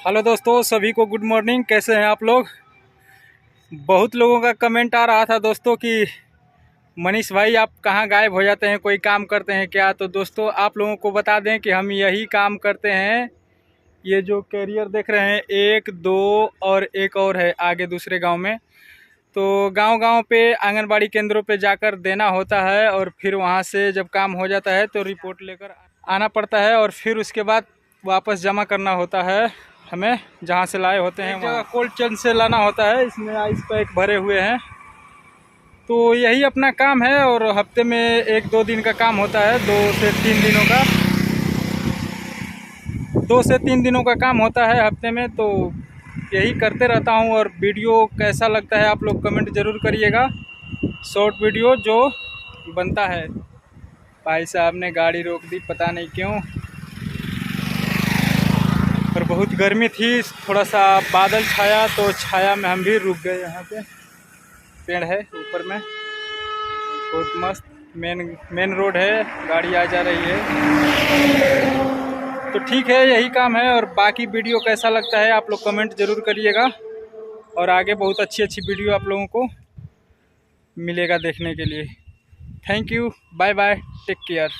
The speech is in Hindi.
हेलो दोस्तों, सभी को गुड मॉर्निंग। कैसे हैं आप लोग? बहुत लोगों का कमेंट आ रहा था दोस्तों कि मनीष भाई आप कहाँ गायब हो जाते हैं, कोई काम करते हैं क्या? तो दोस्तों आप लोगों को बता दें कि हम यही काम करते हैं। ये जो कैरियर देख रहे हैं, 1 2 और एक और है आगे दूसरे गांव में। तो गांव-गांव पे आंगनबाड़ी केंद्रों पे जाकर देना होता है और फिर वहां से जब काम हो जाता है तो रिपोर्ट लेकर आना पड़ता है और फिर उसके बाद वापस जमा करना होता है हमें, जहाँ से लाए होते हैं वहाँ कोल्ड चेन से लाना होता है। इसमें आइस पैक भरे हुए हैं। तो यही अपना काम है और हफ्ते में 1-2 दिन का काम होता है। 2 से 3 दिनों का काम होता है हफ्ते में। तो यही करते रहता हूँ। और वीडियो कैसा लगता है आप लोग कमेंट ज़रूर करिएगा। शॉर्ट वीडियो जो बनता है। भाई साहब ने गाड़ी रोक दी, पता नहीं क्यों। और बहुत गर्मी थी, थोड़ा सा बादल छाया तो छाया में हम भी रुक गए। यहाँ पे पेड़ है ऊपर में, बहुत मस्त मेन रोड है, गाड़ी आ जा रही है। तो ठीक है, यही काम है। और बाकी वीडियो कैसा लगता है आप लोग कमेंट ज़रूर करिएगा। और आगे बहुत अच्छी अच्छी वीडियो आप लोगों को मिलेगा देखने के लिए। Thank you, bye bye, take care.